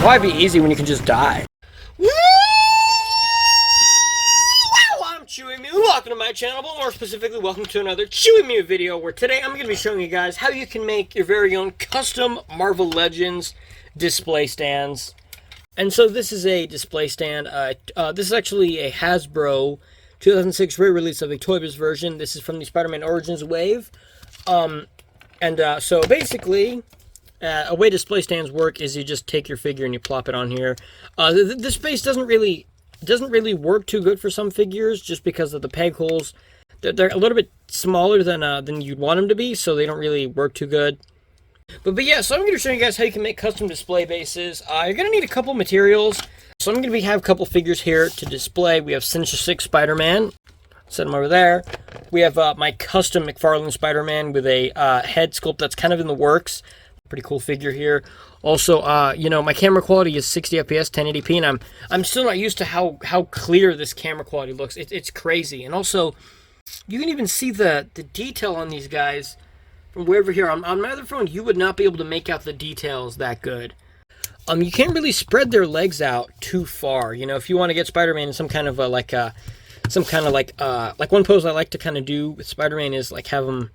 Why be easy when you can just die? Wow, I'm Chewy Mew. Welcome to my channel, but more specifically, welcome to another Chewy Mew video, where today I'm going to be showing you guys how you can make your very own custom Marvel Legends display stands. And so this is a display stand. This is actually a Hasbro 2006 re-release of a Toy Biz version. This is from the Spider-Man Origins wave. So basically, a way display stands work is you just take your figure and you plop it on here. This space doesn't really work too good for some figures, just because of the peg holes. They're a little bit smaller than you'd want them to be, so they don't really work too good. But yeah, so I'm going to show you guys how you can make custom display bases. You're going to need a couple materials. So I'm going to have a couple figures here to display. We have Sinister Six Spider-Man. Set him over there. We have my custom McFarlane Spider-Man with a head sculpt that's kind of in the works. Pretty cool figure here. Also, my camera quality is 60 FPS, 1080p, and I'm still not used to how clear this camera quality looks. It's crazy. And also, you can even see the detail on these guys from way over here. On my other phone, you would not be able to make out the details that good. You can't really spread their legs out too far. You know, if you want to get Spider-Man in some kind of like one pose I like to kind of do with Spider-Man is like have him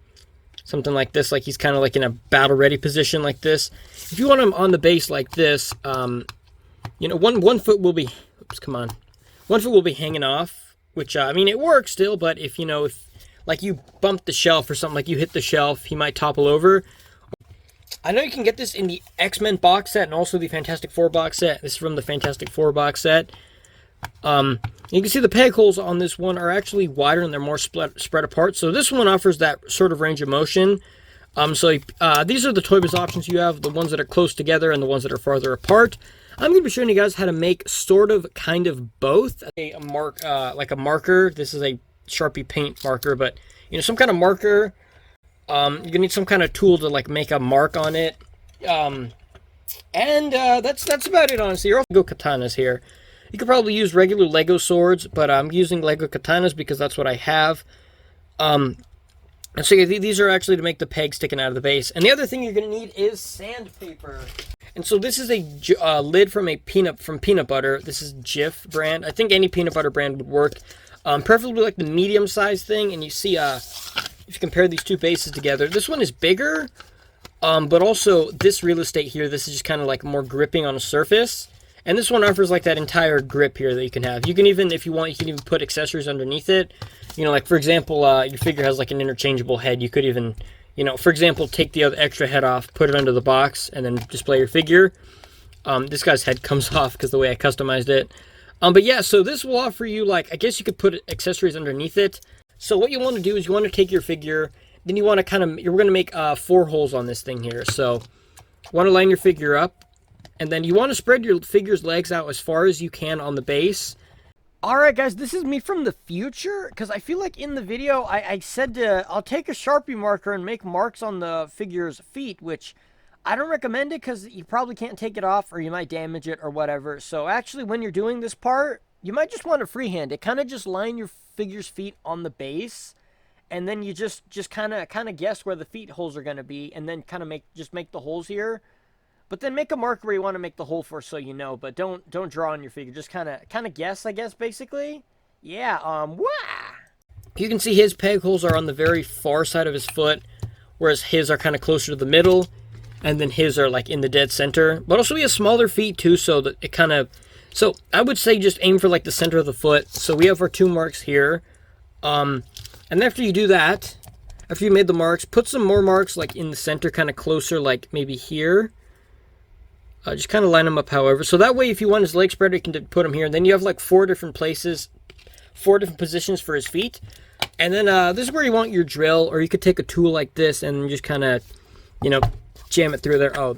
something like this, like he's kind of like in a battle ready position like this. If you want him on the base like this, one foot will be, one foot will be hanging off, which it works still, but if like you bump the shelf or something, like you hit the shelf, he might topple over. I know you can get this in the X-Men box set and also the Fantastic Four box set. This is from the Fantastic Four box set. You can see the peg holes on this one are actually wider and they're more spread apart. So this one offers that sort of range of motion. These are the Toy Biz options you have, the ones that are close together and the ones that are farther apart. I'm going to be showing you guys how to make sort of, kind of both. Like a marker. This is a Sharpie paint marker, but some kind of marker. You're going to need some kind of tool to like make a mark on it. That's about it, honestly. You're also Lego katanas here. You could probably use regular Lego swords, but I'm using Lego katanas because that's what I have. And so these are actually to make the peg sticking out of the base. And the other thing you're going to need is sandpaper. And so this is a lid from peanut butter. This is Jif brand. I think any peanut butter brand would work. Preferably like the medium size thing. And you see, if you compare these two bases together, this one is bigger. But also this real estate here, this is just kind of like more gripping on a surface. And this one offers like that entire grip here that you can have. You can even, if you want, you can even put accessories underneath it. Like for example, your figure has like an interchangeable head. You could even, for example, take the other extra head off, put it under the box, and then display your figure. This guy's head comes off because the way I customized it. But yeah, so this will offer you like, I guess you could put accessories underneath it. So what you want to do is you want to take your figure, then you want to you're going to make 4 holes on this thing here. So you want to line your figure up. And then you want to spread your figure's legs out as far as you can on the base. Alright guys, this is me from the future, because I feel like in the video I said I'll take a Sharpie marker and make marks on the figure's feet, which I don't recommend it because you probably can't take it off or you might damage it or whatever. So actually when you're doing this part, you might just want to freehand it. Kind of just line your figure's feet on the base, and then you just kind of guess where the feet holes are going to be, and then kind of make the holes here. But then make a mark where you want to make the hole for, so you know. But don't draw on your figure. Just kind of guess, I guess, basically. Yeah. Wah! You can see his peg holes are on the very far side of his foot, whereas his are kind of closer to the middle, and then his are like in the dead center. But also he has smaller feet too, so that it kind of. So I would say just aim for like the center of the foot. So we have our 2 marks here, and after you do that, after you made the marks, put some more marks like in the center, kind of closer, like maybe here. Just kind of line them up however. So that way if you want his leg spreader, you can put him here. And then you have like 4 different places, 4 different positions for his feet. And then this is where you want your drill, or you could take a tool like this and just kind of, jam it through there. Oh,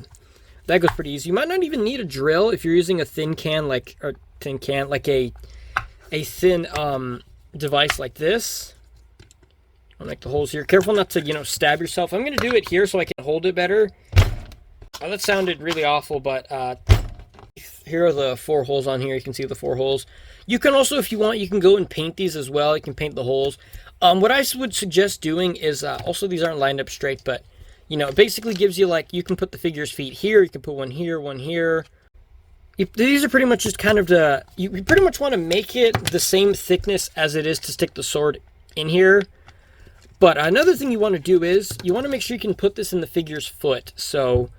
that goes pretty easy. You might not even need a drill if you're using a thin can, like a thin device like this. I'll make the holes here. Careful not to, stab yourself. I'm going to do it here so I can hold it better. Oh, that sounded really awful, but here are the 4 holes on here. You can see the 4 holes. You can also, if you want, you can go and paint these as well. You can paint the holes. What I would suggest doing is, also these aren't lined up straight, but, it basically gives you, like, you can put the figure's feet here. You can put one here, these are pretty much just kind of you pretty much want to make it the same thickness as it is to stick the sword in here. But another thing you want to do is you want to make sure you can put this in the figure's foot. So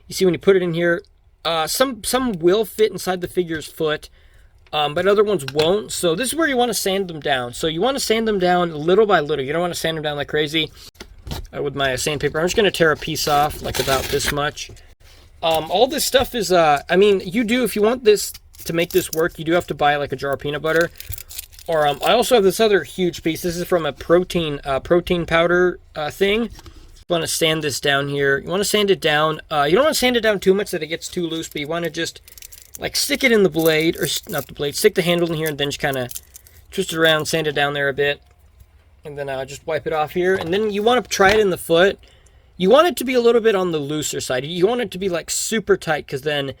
you see when you put it in here, some will fit inside the figure's foot, but other ones won't. So this is where you want to sand them down. So you want to sand them down little by little. You don't want to sand them down like crazy. With my sandpaper, I'm just going to tear a piece off, like about this much. All this stuff is, I mean, you do, if you want this to make this work, you do have to buy like a jar of peanut butter. Or I also have this other huge piece. This is from a protein powder thing. You want to sand this down here. You want to sand it down. You don't want to sand it down too much that it gets too loose, but you want to just like stick it in the blade, or not the blade, stick the handle in here and then just kind of twist it around, sand it down there a bit. And then just wipe it off here. And then you want to try it in the foot. You want it to be a little bit on the looser side. You want it to be like super tight, because then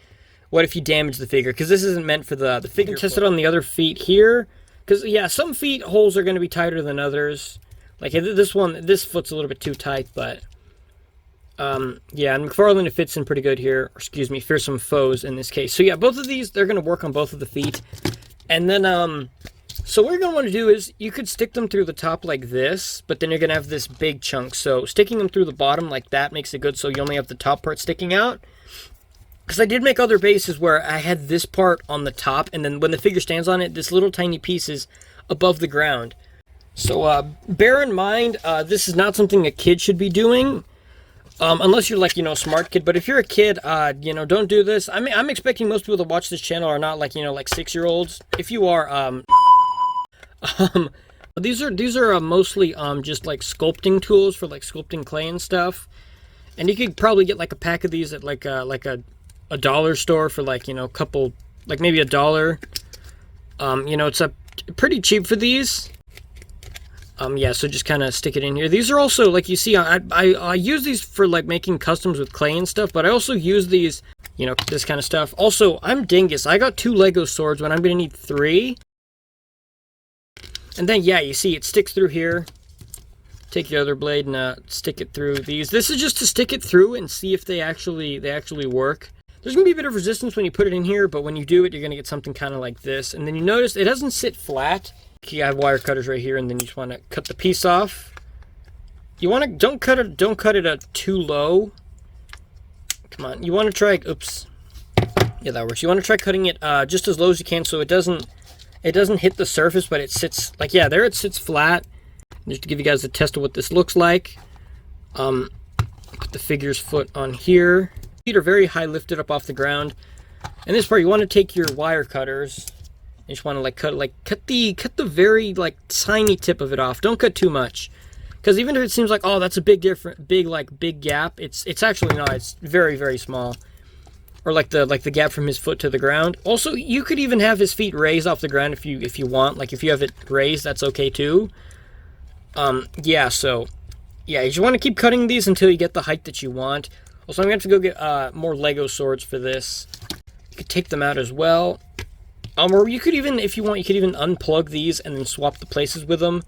what if you damage the figure? Because this isn't meant for the figure. Test it on the other feet here. Because, yeah, some feet holes are going to be tighter than others. Like this foot's a little bit too tight, but yeah, and McFarlane, it fits in pretty good here. Or, excuse me, Fearsome Foes in this case. So yeah, both of these, they're going to work on both of the feet. And then, so what you're going to want to do is, you could stick them through the top like this, but then you're going to have this big chunk. So sticking them through the bottom like that makes it good, so you only have the top part sticking out. Because I did make other bases where I had this part on the top, and then when the figure stands on it, this little tiny piece is above the ground. So bear in mind, this is not something a kid should be doing, unless you're like, you know, a smart kid. But if you're a kid, you know, don't do this. I mean, I'm expecting most people to watch this channel are not like, you know, like 6-year-olds. If you are, these are mostly just like sculpting tools for like sculpting clay and stuff. And you could probably get like a pack of these at like a dollar store for like, you know, a couple, like maybe $1. You know, it's pretty cheap for these. Yeah, so just kind of stick it in here. These are also, like you see, I use these for like making customs with clay and stuff, but I also use these, you know, this kind of stuff. Also, I'm dingus. I got 2 Lego swords when I'm going to need 3. And then, yeah, you see, it sticks through here. Take your other blade and stick it through these. This is just to stick it through and see if they actually work. There's going to be a bit of resistance when you put it in here, but when you do it, you're going to get something kind of like this. And then you notice it doesn't sit flat. You have wire cutters right here, and then you just want to cut the piece off. You want to don't cut it too low. Come on, you want to try. Oops. Yeah, that works. You want to try cutting it just as low as you can, so it doesn't hit the surface, but it sits like, yeah, there it sits flat. Just to give you guys a test of what this looks like. Put the figure's foot on here. Feet are very high, lifted up off the ground. And this part, you want to take your wire cutters. You just want to like cut the very like tiny tip of it off. Don't cut too much, because even if it seems like, oh, that's a big gap, it's actually not. It's very, very small. Or like the gap from his foot to the ground. Also, you could even have his feet raised off the ground if you want. Like if you have it raised, that's okay too. Yeah, so yeah, you just want to keep cutting these until you get the height that you want. Also, I'm going to have to go get more Lego swords for this. You could take them out as well. Or you could even, if you want, you could even unplug these and then swap the places with them.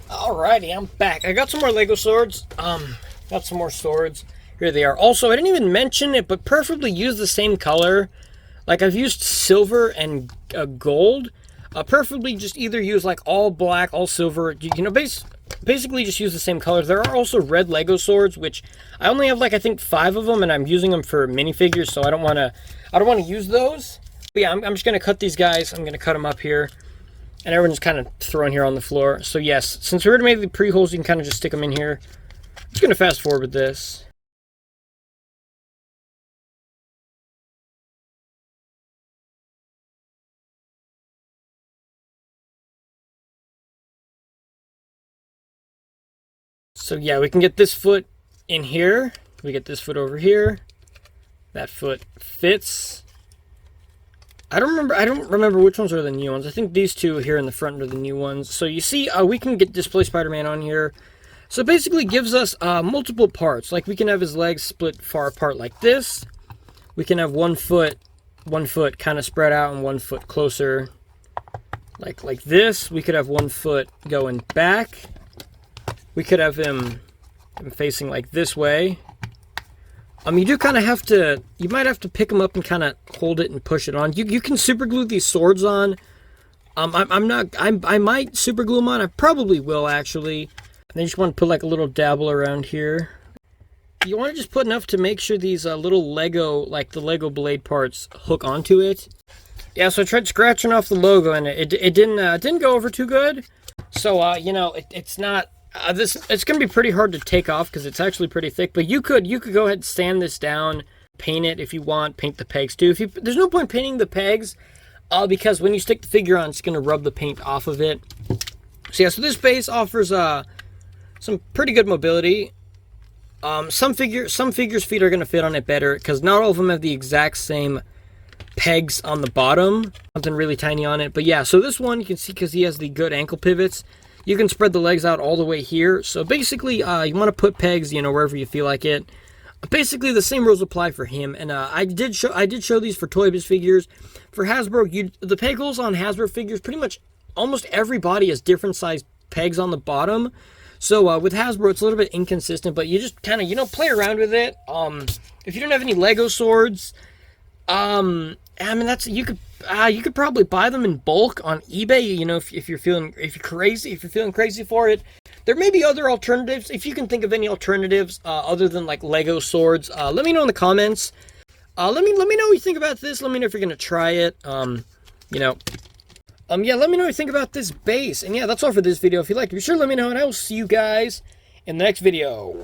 Alrighty, I'm back. I got some more Lego swords. Got some more swords. Here they are. Also, I didn't even mention it, but preferably use the same color. Like, I've used silver and gold. Preferably just either use like all black, all silver. You know, basically just use the same colors. There are also red Lego swords, which I only have like, I think 5 of them, and I'm using them for minifigures, so I don't want to use those. But yeah, I'm just going to cut these guys. I'm going to cut them up here. And everyone's kind of thrown here on the floor. So yes, since we already made the pre-holes, you can kind of just stick them in here. I'm just going to fast forward with this. So yeah, we can get this foot in here. We get this foot over here. That foot fits. I don't remember which ones are the new ones. I think these two here in the front are the new ones. So you see, we can get Display Spider-Man on here. So it basically gives us multiple parts. Like we can have his legs split far apart like this. We can have one foot 1 foot kind of spread out and 1 foot closer. Like this. We could have 1 foot going back. We could have him facing like this way. You do kind of have to, you might have to pick them up and kind of hold it and push it on. You can super glue these swords on. I might super glue them on. I probably will, actually. And then you just want to put like a little dabble around here. You want to just put enough to make sure these little Lego, like the Lego blade parts, hook onto it. Yeah, so I tried scratching off the logo and it didn't go over too good. So, you know, it's not... it's going to be pretty hard to take off because it's actually pretty thick. But you could go ahead and sand this down, paint it if you want, paint the pegs too. There's no point painting the pegs because when you stick the figure on, it's going to rub the paint off of it. So yeah, so this base offers some pretty good mobility. Some figures' feet are going to fit on it better because not all of them have the exact same pegs on the bottom. Something really tiny on it. But yeah, so this one you can see because he has the good ankle pivots. You can spread the legs out all the way here. So basically, you want to put pegs, you know, wherever you feel like it. Basically, the same rules apply for him. And I did show these for Toy Biz figures. For Hasbro, the peg holes on Hasbro figures, pretty much almost every body has different size pegs on the bottom. So with Hasbro, it's a little bit inconsistent, but you just kind of, you know, play around with it. If you don't have any Lego swords, I mean, you could probably buy them in bulk on eBay, you know, if you're feeling crazy for it. There may be other alternatives. If you can think of any alternatives other than like Lego swords, let me know in the comments. Let me know what you think about this. Let me know if you're gonna try it. You know, yeah, let me know what you think about this base. And yeah, that's all for this video. If you liked it, be sure to let me know, and I will see you guys in the next video.